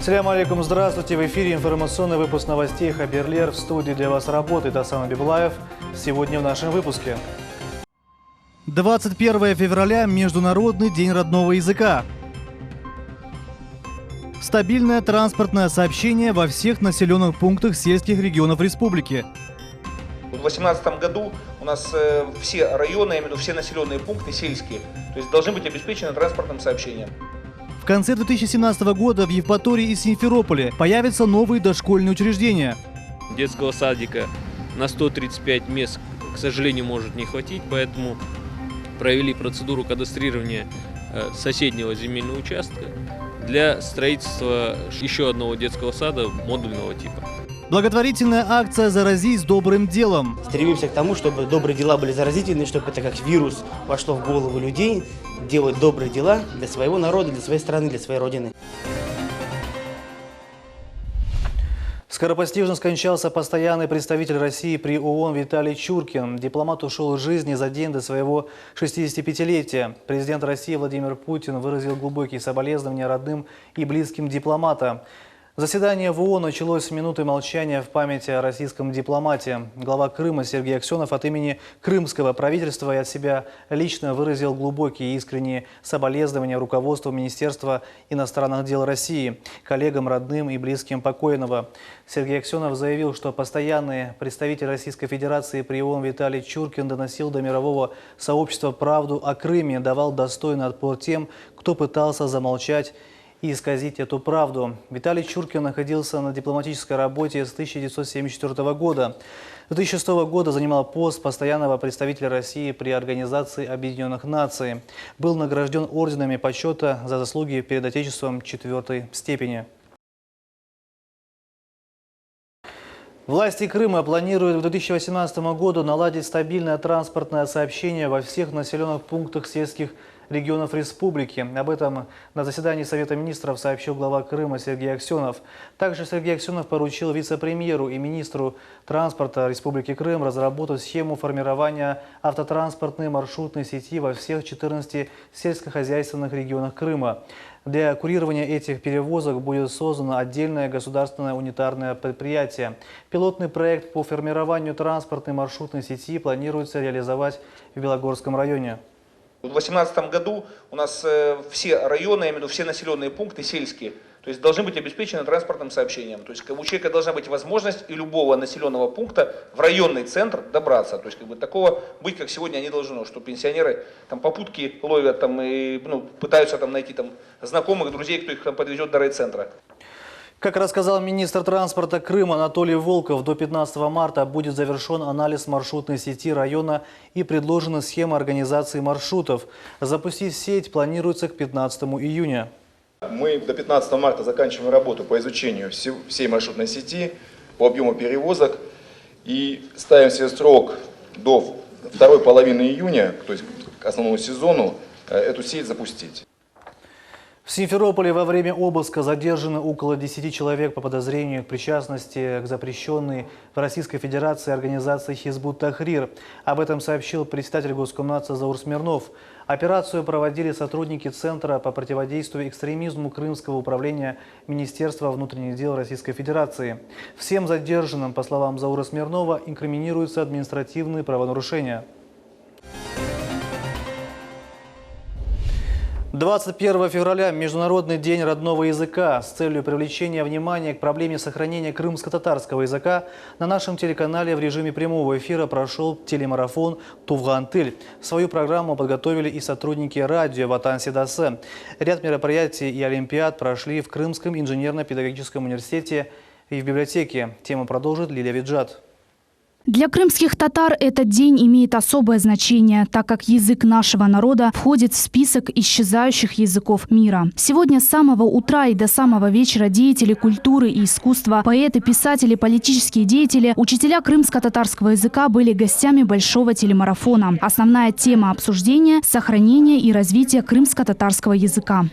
Салям алейкум, здравствуйте. В эфире информационный выпуск новостей Хаберлер. В студии для вас работает Асан Абибулаев. Сегодня в нашем выпуске. 21 февраля – Международный день родного языка. Стабильное транспортное сообщение во всех населенных пунктах сельских регионов республики. В 2018 году у нас все районы, я имею в виду все населенные пункты сельские, то есть должны быть обеспечены транспортным сообщением. В конце 2017 года в Евпатории и Симферополе появятся новые дошкольные учреждения. Детского садика на 135 мест, к сожалению, может не хватить, поэтому провели процедуру кадастрирования соседнего земельного участка для строительства еще одного детского сада модульного типа. Благотворительная акция «Заразись добрым делом». Стремимся к тому, чтобы добрые дела были заразительны, чтобы это как вирус вошло в голову людей, делать добрые дела для своего народа, для своей страны, для своей родины. Скоропостижно скончался постоянный представитель России при ООН Виталий Чуркин. Дипломат ушел из жизни за день до своего 65-летия. Президент России Владимир Путин выразил глубокие соболезнования родным и близким дипломата. Заседание в ООН началось с минуты молчания в память о российском дипломате. Глава Крыма Сергей Аксенов от имени крымского правительства и от себя лично выразил глубокие и искренние соболезнования руководству Министерства иностранных дел России, коллегам, родным и близким покойного. Сергей Аксенов заявил, что постоянный представитель Российской Федерации при ООН Виталий Чуркин доносил до мирового сообщества правду о Крыме, давал достойный отпор тем, кто пытался замолчать и исказить эту правду. Виталий Чуркин находился на дипломатической работе с 1974 года. С 2006 года занимал пост постоянного представителя России при Организации Объединенных Наций. Был награжден орденами почета за заслуги перед Отечеством 4-й степени. Власти Крыма планируют к 2018 году наладить стабильное транспортное сообщение во всех населенных пунктах сельских регионов республики. Об этом на заседании Совета министров сообщил глава Крыма Сергей Аксенов. Также Сергей Аксенов поручил вице-премьеру и министру транспорта Республики Крым разработать схему формирования автотранспортной маршрутной сети во всех 14 сельскохозяйственных регионах Крыма. Для курирования этих перевозок будет создано отдельное государственное унитарное предприятие. Пилотный проект по формированию транспортной маршрутной сети планируется реализовать в Белогорском районе. В 2018 году у нас все районы, я имею в виду все населенные пункты сельские, то есть должны быть обеспечены транспортным сообщением. То есть у человека должна быть возможность и любого населенного пункта в районный центр добраться. То есть такого быть, как сегодня, не должно, что пенсионеры там попутки ловят там, и пытаются там найти там знакомых, друзей, кто их там подвезет до райцентра. Как рассказал министр транспорта Крыма Анатолий Волков, до 15 марта будет завершен анализ маршрутной сети района и предложена схема организации маршрутов. Запустить сеть планируется к 15 июня. Мы до 15 марта заканчиваем работу по изучению всей маршрутной сети, по объему перевозок и ставим себе срок до второй половины июня, то есть к основному сезону, эту сеть запустить. В Симферополе во время обыска задержаны около 10 человек по подозрению к причастности к запрещенной в Российской Федерации организации Хизбут Тахрир. Об этом сообщил председатель Госкомнадзора Заур Смирнов. Операцию проводили сотрудники Центра по противодействию экстремизму Крымского управления Министерства внутренних дел Российской Федерации. Всем задержанным, по словам Заура Смирнова, инкриминируются административные правонарушения. 21 февраля – Международный день родного языка. С целью привлечения внимания к проблеме сохранения крымско-татарского языка на нашем телеканале в режиме прямого эфира прошел телемарафон «Туфган-Тыль». Свою программу подготовили и сотрудники радио «Ватан Седасе». Ряд мероприятий и олимпиад прошли в Крымском инженерно-педагогическом университете и в библиотеке. Тему продолжит Лилия Виджат. Для крымских татар этот день имеет особое значение, так как язык нашего народа входит в список исчезающих языков мира. Сегодня с самого утра и до самого вечера деятели культуры и искусства, поэты, писатели, политические деятели, учителя крымско-татарского языка были гостями большого телемарафона. Основная тема обсуждения – сохранение и развитие крымско-татарского языка.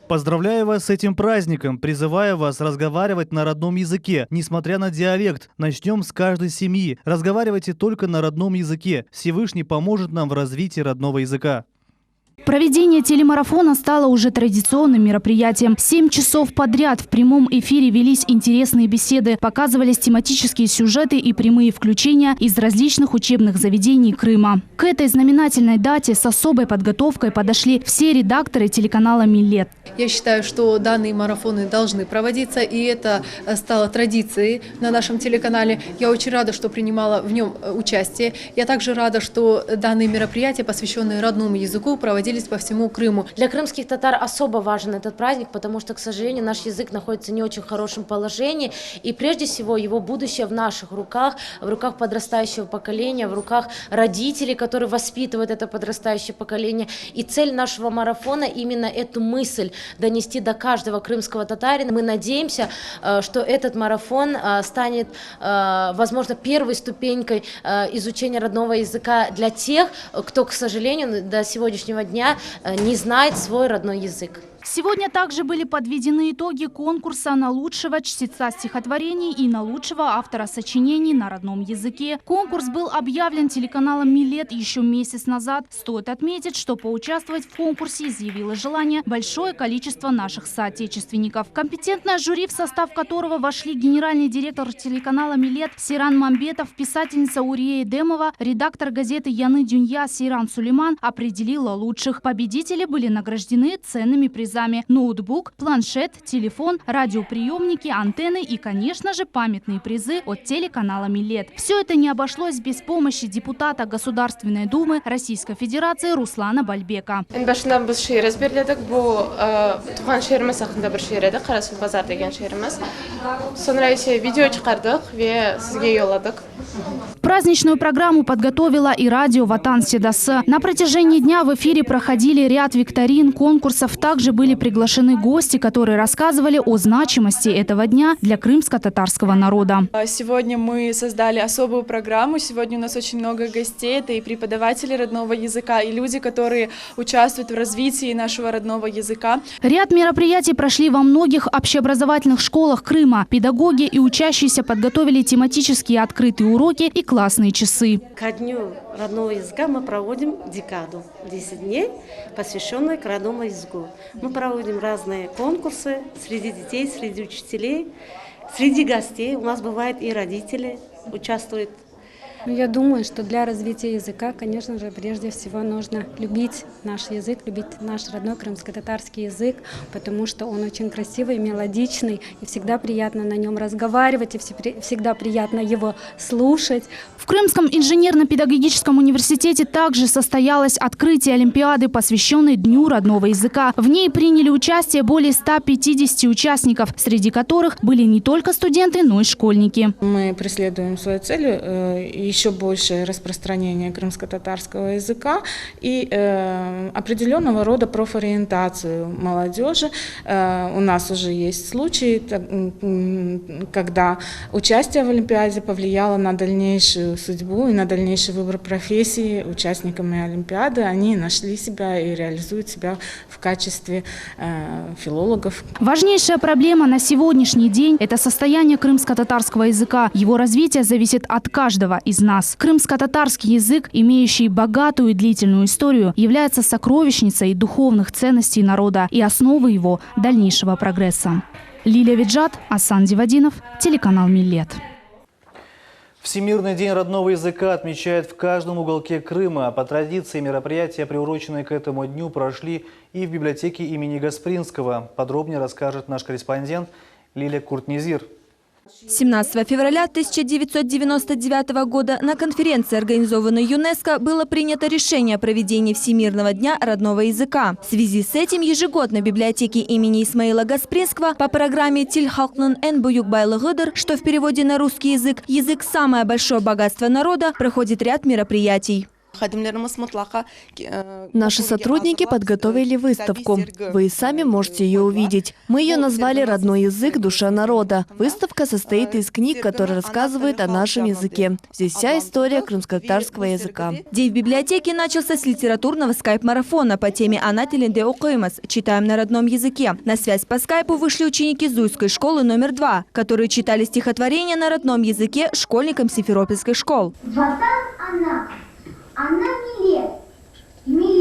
Поздравляю вас с этим праздником, призываю вас разговаривать на родном языке, несмотря на диалект. Начнем с каждой семьи. Разговаривайте только на родном языке. Всевышний поможет нам в развитии родного языка. Проведение телемарафона стало уже традиционным мероприятием. 7 часов подряд в прямом эфире велись интересные беседы, показывались тематические сюжеты и прямые включения из различных учебных заведений Крыма. К этой знаменательной дате с особой подготовкой подошли все редакторы телеканала «Милет». Я считаю, что данные марафоны должны проводиться, и это стало традицией на нашем телеканале. Я очень рада, что принимала в нем участие. Я также рада, что данные мероприятия, посвященные родному языку, проводились по всему Крыму. Для крымских татар особо важен этот праздник, потому что, к сожалению, наш язык находится в не очень хорошем положении. И прежде всего его будущее в наших руках, в руках подрастающего поколения, в руках родителей, которые воспитывают это подрастающее поколение. И цель нашего марафона именно эту мысль донести до каждого крымского татарина. Мы надеемся, что этот марафон станет, возможно, первой ступенькой изучения родного языка для тех, кто, к сожалению, до сегодняшнего дня не знает свой родной язык. Сегодня также были подведены итоги конкурса на лучшего чтеца стихотворений и на лучшего автора сочинений на родном языке. Конкурс был объявлен телеканалом «Милет» еще месяц назад. Стоит отметить, что поучаствовать в конкурсе изъявило желание большое количество наших соотечественников. Компетентное жюри, в состав которого вошли генеральный директор телеканала «Милет» Сейран Мамбетов, писательница Урия Эдемова, редактор газеты «Яны Дюнья» Сейран Сулейман, определила лучших. Победители были награждены ценными призами: ноутбук, планшет, телефон, радиоприемники, антенны и, конечно же, памятные призы от телеканала «Милет». Все это не обошлось без помощи депутата Государственной Думы Российской Федерации Руслана Бальбека. Праздничную программу подготовила и радио «Ватан Седасы». На протяжении дня в эфире проходили ряд викторин, конкурсов. Также были приглашены гости, которые рассказывали о значимости этого дня для крымско-татарского народа. Сегодня мы создали особую программу. Сегодня у нас очень много гостей. Это и преподаватели родного языка, и люди, которые участвуют в развитии нашего родного языка. Ряд мероприятий прошли во многих общеобразовательных школах Крыма. Педагоги и учащиеся подготовили тематические открытые уроки и классные часы. Ко дню родного языка мы проводим декаду, 10 дней, посвященных родному языку. Мы проводим разные конкурсы среди детей, среди учителей, среди гостей. У нас бывает и родители участвуют. Я думаю, что для развития языка, конечно же, прежде всего нужно любить наш язык, любить наш родной крымско-татарский язык, потому что он очень красивый, мелодичный, и всегда приятно на нем разговаривать, и всегда приятно его слушать. В Крымском инженерно-педагогическом университете также состоялось открытие Олимпиады, посвященной Дню родного языка. В ней приняли участие более 150 участников, среди которых были не только студенты, но и школьники. Мы преследуем свою цель еще большее распространение крымско-татарского языка и определенного рода профориентацию молодежи. У нас уже есть случаи, когда участие в Олимпиаде повлияло на дальнейшую судьбу и на дальнейший выбор профессии. Участниками Олимпиады они нашли себя и реализуют себя в качестве филологов. Важнейшая проблема на сегодняшний день – это состояние крымско-татарского языка. Его развитие зависит от каждого из нас. Крымско-татарский язык, имеющий богатую и длительную историю, является сокровищницей духовных ценностей народа и основой его дальнейшего прогресса. Лилия Виджат, Асан Дивадинов, телеканал «Милет». Всемирный день родного языка отмечают в каждом уголке Крыма. По традиции мероприятия, приуроченные к этому дню, прошли и в библиотеке имени Гаспринского. Подробнее расскажет наш корреспондент Лилия Куртнезир. 17 февраля 1999 года на конференции, организованной ЮНЕСКО, было принято решение о проведении Всемирного дня родного языка. В связи с этим ежегодно в библиотеке имени Исмаила Гаспринского по программе «Тиль халкнын эн буюк байлыгыдыр», что в переводе на русский язык «Язык – самое большое богатство народа», проходит ряд мероприятий. Наши сотрудники подготовили выставку. Вы и сами можете ее увидеть. Мы ее назвали «Родной язык. Душа народа». Выставка состоит из книг, которые рассказывают о нашем языке. Здесь вся история крымско-татарского языка. День в библиотеке начался с литературного скайп-марафона по теме «Ана тилинде окуймас» – «Читаем на родном языке». На связь по скайпу вышли ученики Зуйской школы номер 2, которые читали стихотворения на родном языке школьникам Симферопольской школы. Она Милет.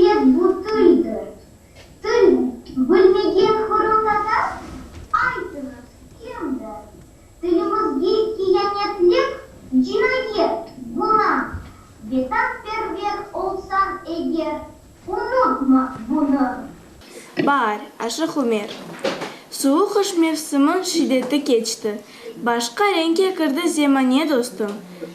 Билет бутыльдер. Ты бульмеген хоротата? Айтынас кемдер? Ты мозги киянет лек? Джинает буна. Бетан первек олсан эгер. Unutma bunu. Бар, ашықумер. Суық mevsimin şiddeti geçti. Başka renkке кірді земане достым.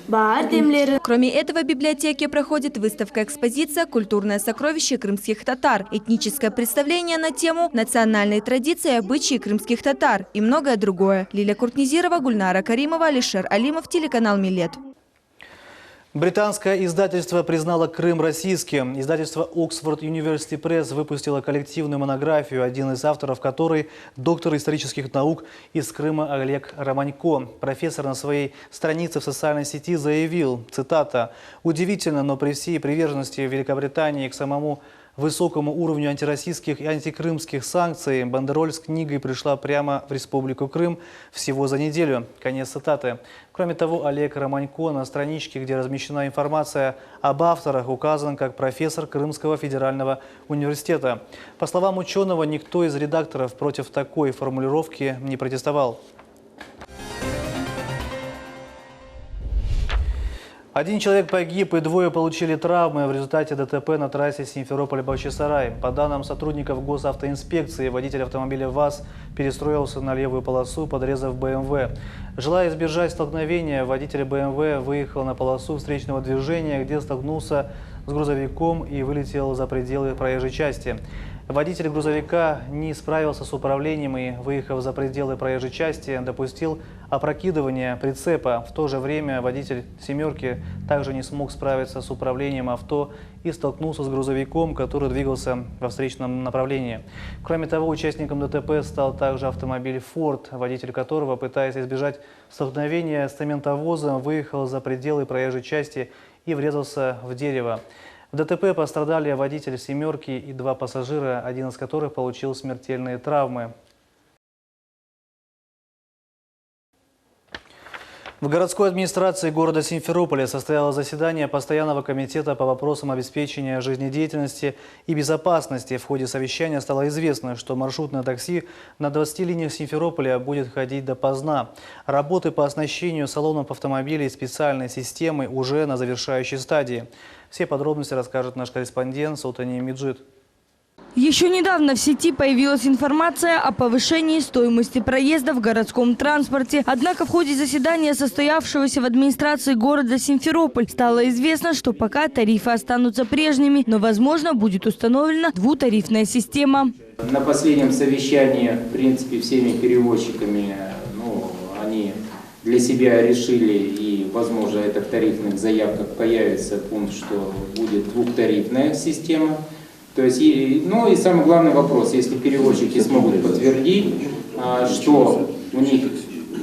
Бар демлері. Кроме этого, в библиотеке проходит выставка-экспозиция «Культурное сокровище крымских татар», этническое представление на тему «Национальные традиции и обычаи крымских татар» и многое другое. Лилия Куртнезирова, Гульнара Каримова, Алишер Алимов, телеканал «Милет». Британское издательство признало Крым российским. Издательство Oxford University Press выпустило коллективную монографию, один из авторов которой – доктор исторических наук из Крыма Олег Романько. Профессор на своей странице в социальной сети заявил, цитата, «Удивительно, но при всей приверженности Великобритании к самому высокому уровню антироссийских и антикрымских санкций бандероль с книгой пришла прямо в Республику Крым всего за неделю». Конец цитаты. Кроме того, Олег Романько на страничке, где размещена информация об авторах, указан как профессор Крымского федерального университета. По словам ученого, никто из редакторов против такой формулировки не протестовал. Один человек погиб и двое получили травмы в результате ДТП на трассе Симферополь-Бахчисарай. По данным сотрудников госавтоинспекции, водитель автомобиля ВАЗ перестроился на левую полосу, подрезав БМВ. Желая избежать столкновения, водитель БМВ выехал на полосу встречного движения, где столкнулся с грузовиком и вылетел за пределы проезжей части. Водитель грузовика не справился с управлением и, выехав за пределы проезжей части, допустил опрокидывание прицепа. В то же время водитель «семерки» также не смог справиться с управлением авто и столкнулся с грузовиком, который двигался во встречном направлении. Кроме того, участником ДТП стал также автомобиль «Форд», водитель которого, пытаясь избежать столкновения с цементовозом, выехал за пределы проезжей части и врезался в дерево. В ДТП пострадали водитель «семерки» и два пассажира, один из которых получил смертельные травмы. В городской администрации города Симферополя состоялось заседание Постоянного комитета по вопросам обеспечения жизнедеятельности и безопасности. В ходе совещания стало известно, что маршрутное такси на 20 линиях Симферополя будет ходить допоздна. Работы по оснащению салонов автомобилей специальной системой уже на завершающей стадии. Все подробности расскажет наш корреспондент Султания Меджид. Еще недавно в сети появилась информация о повышении стоимости проезда в городском транспорте. Однако в ходе заседания, состоявшегося в администрации города Симферополь, стало известно, что пока тарифы останутся прежними, но, возможно, будет установлена двутарифная система. На последнем совещании, в принципе, всеми перевозчиками, они для себя решили, и, возможно, это в тарифных заявках появится пункт, что будет двухтарифная система. То есть, и самый главный вопрос, если перевозчики смогут подтвердить, что у них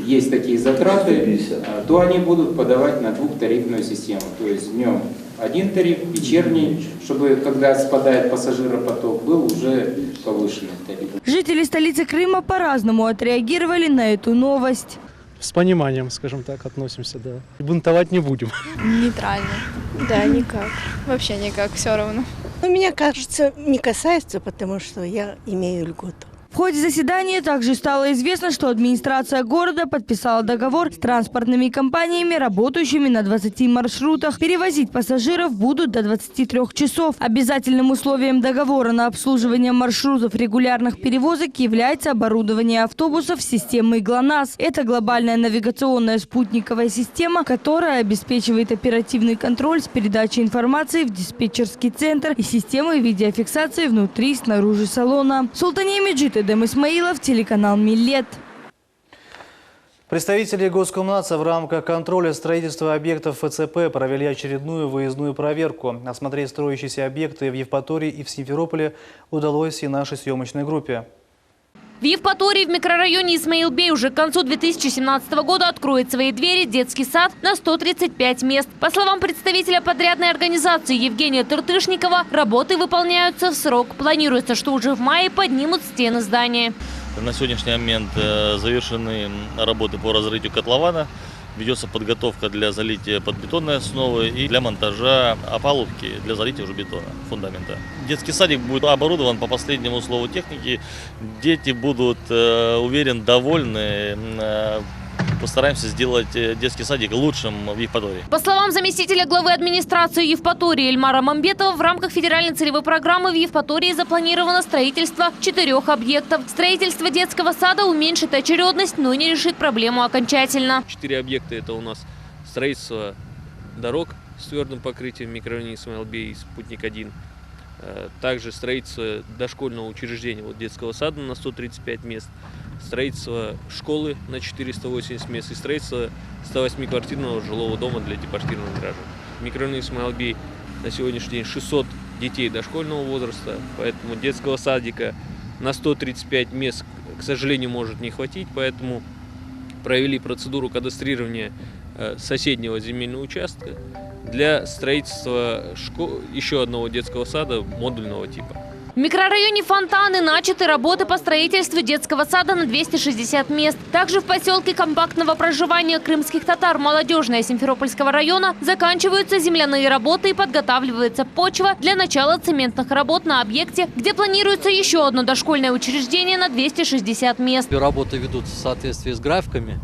есть такие затраты, то они будут подавать на двухтарифную систему. То есть днем один тариф, вечерний, чтобы когда спадает пассажиропоток, был уже повышенный тариф. Жители столицы Крыма по-разному отреагировали на эту новость. С пониманием, скажем так, относимся, да. Бунтовать не будем. Нейтрально. Да, никак. Вообще никак, все равно. Мне кажется, не касается, потому что я имею льготу. В ходе заседания также стало известно, что администрация города подписала договор с транспортными компаниями, работающими на 20 маршрутах. Перевозить пассажиров будут до 23 часов. Обязательным условием договора на обслуживание маршрутов регулярных перевозок является оборудование автобусов системой ГЛОНАСС. Это глобальная навигационная спутниковая система, которая обеспечивает оперативный контроль с передачей информации в диспетчерский центр и системой видеофиксации внутри и снаружи салона. Султания Меджид, Эдем Исмаилов, телеканал «Милет». Представители Госкомнадзора в рамках контроля строительства объектов ФЦП провели очередную выездную проверку. Осмотреть строящиеся объекты в Евпатории и в Симферополе удалось и нашей съемочной группе. В Евпатории в микрорайоне Исмаилбей уже к концу 2017 года откроет свои двери детский сад на 135 мест. По словам представителя подрядной организации Евгения Тыртышникова, работы выполняются в срок. Планируется, что уже в мае поднимут стены здания. На сегодняшний момент завершены работы по разрытию котлована ведется подготовка для залития подбетонной основы и для монтажа опалубки для залития уже бетона, фундамента. Детский садик будет оборудован по последнему слову техники. Дети будут, уверен, довольны. Постараемся сделать детский садик лучшим в Евпатории. По словам заместителя главы администрации Евпатории Эльмара Мамбетова, в рамках федеральной целевой программы в Евпатории запланировано строительство 4 объектов. Строительство детского сада уменьшит очередность, но не решит проблему окончательно. 4 объекта – это у нас строительство дорог с твердым покрытием в микрорайоне Исмаил-Бей, Спутник-1. Также строительство дошкольного учреждения, детского сада на 135 мест, строительство школы на 480 мест и строительство 108-квартирного жилого дома для депортированных граждан. В микрорайоне Исмаил-Бей на сегодняшний день 600 детей дошкольного возраста, поэтому детского садика на 135 мест, к сожалению, может не хватить, поэтому провели процедуру кадастрирования соседнего земельного участка для строительства еще одного детского сада модульного типа. В микрорайоне Фонтаны начаты работы по строительству детского сада на 260 мест. Также в поселке компактного проживания крымских татар Молодежная Симферопольского района заканчиваются земляные работы и подготавливается почва для начала цементных работ на объекте, где планируется еще одно дошкольное учреждение на 260 мест. Работы ведутся в соответствии с графиками.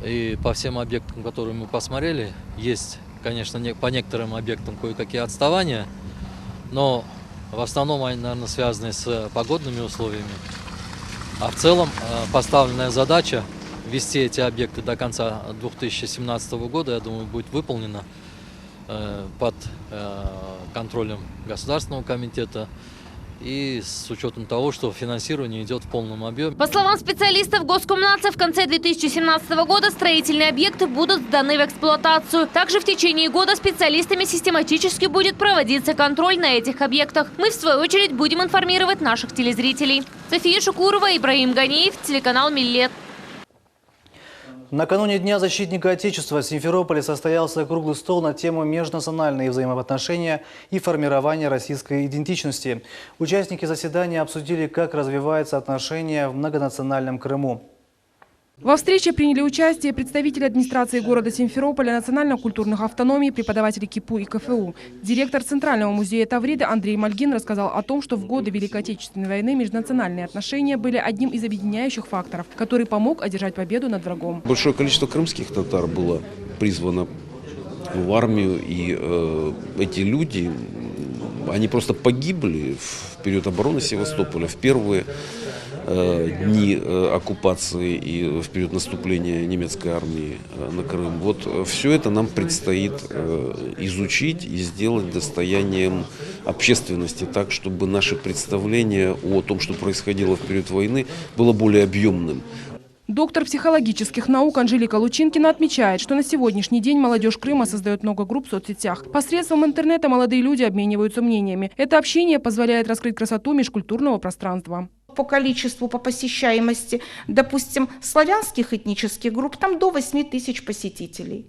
И по всем объектам, которые мы посмотрели, есть, конечно, по некоторым объектам кое-какие отставания, но в основном они, наверное, связаны с погодными условиями. А в целом поставленная задача ввести эти объекты до конца 2017 года, я думаю, будет выполнена под контролем Государственного комитета и с учетом того, что финансирование идет в полном объеме. По словам специалистов Госкомнадзора, в конце 2017 года строительные объекты будут сданы в эксплуатацию. Также в течение года специалистами систематически будет проводиться контроль на этих объектах. Мы, в свою очередь, будем информировать наших телезрителей. София Шукурова, Ибраим Ганиев, телеканал «Миллет». Накануне Дня защитника Отечества в Симферополе состоялся круглый стол на тему межнациональные взаимоотношения и формирование российской идентичности. Участники заседания обсудили, как развиваются отношения в многонациональном Крыму. Во встрече приняли участие представители администрации города Симферополя, национально-культурных автономий, преподаватели КИПУ и КФУ. Директор Центрального музея Тавриды Андрей Мальгин рассказал о том, что в годы Великой Отечественной войны межнациональные отношения были одним из объединяющих факторов, который помог одержать победу над врагом. Большое количество крымских татар было призвано в армию, и эти люди, они просто погибли в период обороны Севастополя, в первые дни оккупации и в период наступления немецкой армии на Крым. Вот все это нам предстоит изучить и сделать достоянием общественности так, чтобы наше представление о том, что происходило в период войны, было более объемным. Доктор психологических наук Анжелика Лучинкина отмечает, что на сегодняшний день молодежь Крыма создает много групп в соцсетях. Посредством интернета молодые люди обмениваются мнениями. Это общение позволяет раскрыть красоту межкультурного пространства. По количеству, по посещаемости, допустим, славянских этнических групп, там до 8 тысяч посетителей.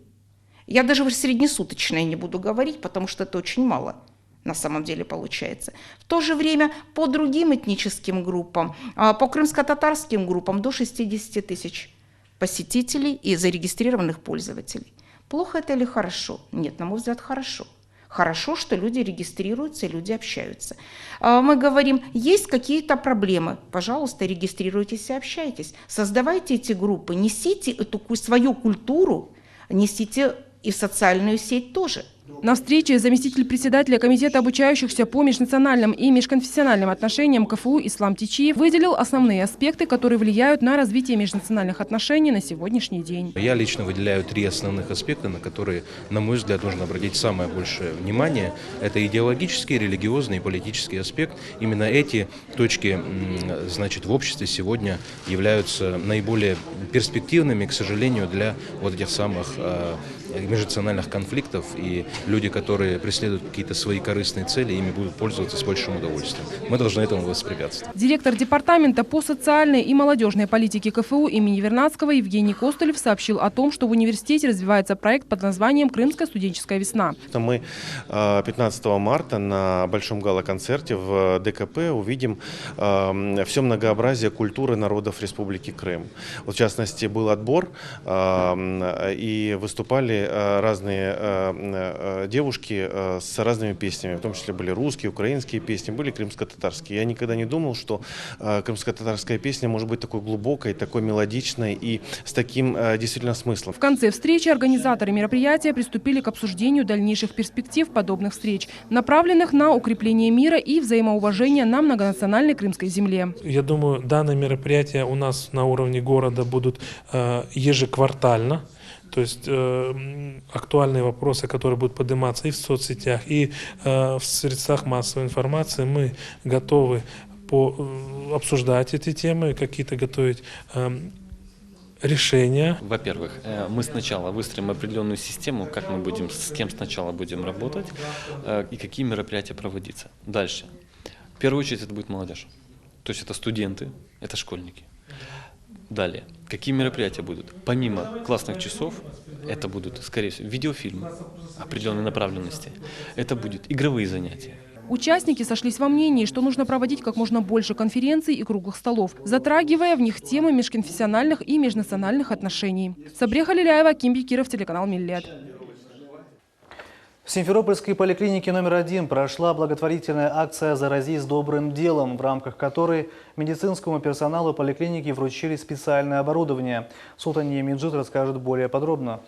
Я даже в среднесуточное не буду говорить, потому что это очень мало на самом деле получается. В то же время по другим этническим группам, по крымско-татарским группам до 60 тысяч посетителей и зарегистрированных пользователей. Плохо это или хорошо? Нет, на мой взгляд, хорошо. Хорошо, что люди регистрируются и люди общаются. Мы говорим, есть какие-то проблемы, пожалуйста, регистрируйтесь и общайтесь. Создавайте эти группы, несите эту свою культуру, несите и в социальную сеть тоже. На встрече заместитель председателя комитета обучающихся по межнациональным и межконфессиональным отношениям КФУ Ислам Тичиев выделил основные аспекты, которые влияют на развитие межнациональных отношений на сегодняшний день. Я лично выделяю 3 основных аспекта, на которые, на мой взгляд, нужно обратить самое большее внимание. Это идеологический, религиозный и политический аспект. Именно эти точки, значит, в обществе сегодня являются наиболее перспективными, к сожалению, для вот этих самых межнациональных конфликтов, и люди, которые преследуют какие-то свои корыстные цели, ими будут пользоваться с большим удовольствием. Мы должны этому воспрепятствовать. Директор департамента по социальной и молодежной политике КФУ имени Вернадского Евгений Костылев сообщил о том, что в университете развивается проект под названием «Крымская студенческая весна». Мы 15 марта на большом гала-концерте в ДКП увидим все многообразие культуры народов Республики Крым. Вот, в частности, был отбор, и выступали разные девушки с разными песнями, в том числе были русские, украинские песни, были крымско-татарские. Я никогда не думал, что крымско-татарская песня может быть такой глубокой, такой мелодичной и с таким действительно смыслом. В конце встречи организаторы мероприятия приступили к обсуждению дальнейших перспектив подобных встреч, направленных на укрепление мира и взаимоуважения на многонациональной крымской земле. Я думаю, данные мероприятия у нас на уровне города будут ежеквартально. То есть актуальные вопросы, которые будут подниматься и в соцсетях, и в средствах массовой информации, мы готовы обсуждать эти темы, какие-то готовить решения. Во-первых, мы сначала выстроим определенную систему, как мы будем, с кем сначала будем работать и какие мероприятия проводиться. Дальше. В первую очередь это будет молодежь. То есть это студенты, это школьники. Далее. Какие мероприятия будут? Помимо классных часов, это будут, скорее всего, видеофильмы определенной направленности. Это будут игровые занятия. Участники сошлись во мнении, что нужно проводить как можно больше конференций и круглых столов, затрагивая в них темы межконфессиональных и межнациональных отношений. Сабреха Лиляева, Ким Бекиров, телеканал Миллет. В Симферопольской поликлинике номер 1 прошла благотворительная акция «Заразись добрым делом», в рамках которой медицинскому персоналу поликлиники вручили специальное оборудование. Султания Минджит расскажет более подробно.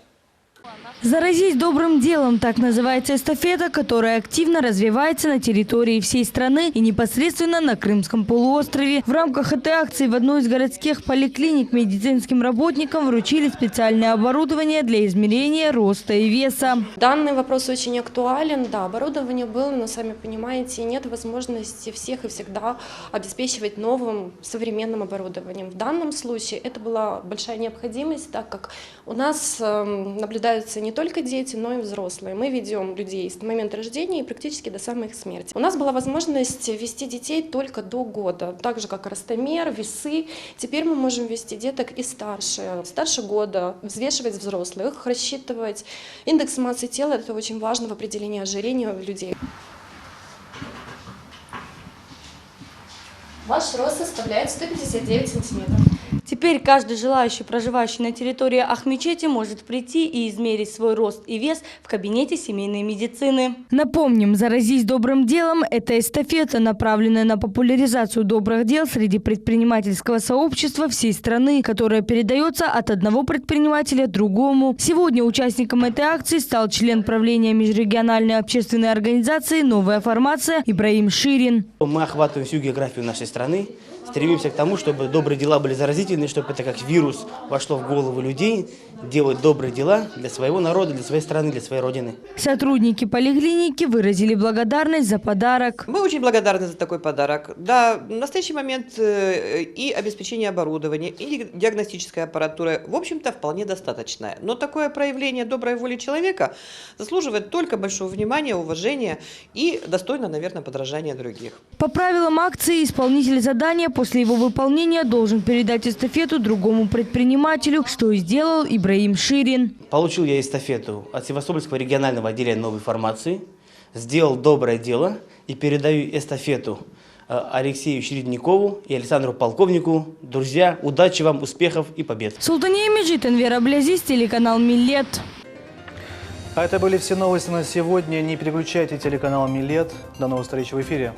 «Заразись добрым делом» – так называется эстафета, которая активно развивается на территории всей страны и непосредственно на Крымском полуострове. В рамках этой акции в одной из городских поликлиник медицинским работникам вручили специальное оборудование для измерения роста и веса. Данный вопрос очень актуален. Да, оборудование было, но, сами понимаете, нет возможности всех и всегда обеспечивать новым современным оборудованием. В данном случае это была большая необходимость, так как у нас наблюдается не только дети, но и взрослые. Мы ведем людей с момента рождения и практически до самой их смерти. У нас была возможность вести детей только до года, так же как ростомер, весы. Теперь мы можем вести деток и старше года, взвешивать взрослых, рассчитывать индекс массы тела. Это очень важно в определении ожирения у людей. Ваш рост составляет 159 сантиметров. Теперь каждый желающий, проживающий на территории Ахмечети, может прийти и измерить свой рост и вес в кабинете семейной медицины. Напомним, «Заразись добрым делом» – это эстафета, направленная на популяризацию добрых дел среди предпринимательского сообщества всей страны, которая передается от одного предпринимателя другому. Сегодня участником этой акции стал член правления межрегиональной общественной организации «Новая формация» Ибраим Ширин. Мы охватываем всю географию нашей страны. Стремимся к тому, чтобы добрые дела были заразительны, чтобы это как вирус вошло в голову людей, делать добрые дела для своего народа, для своей страны, для своей родины. Сотрудники поликлиники выразили благодарность за подарок. Мы очень благодарны за такой подарок. Да, в настоящий момент и обеспечение оборудования, и диагностическая аппаратура, в общем-то, вполне достаточная. Но такое проявление доброй воли человека заслуживает только большого внимания, уважения и достойно, наверное, подражания других. По правилам акции исполнитель задания после его выполнения должен передать эстафету другому предпринимателю, что и сделал Ибраим Ширин. Получил я эстафету от Севастопольского регионального отделения «Новой формации», сделал доброе дело и передаю эстафету Алексею Чередникову и Александру Полковнику. Друзья, удачи вам, успехов и побед. Султания Минджит, Энвер Аблязис, телеканал Миллет. А это были все новости на сегодня. Не переключайте телеканал Миллет. До новых встреч в эфире.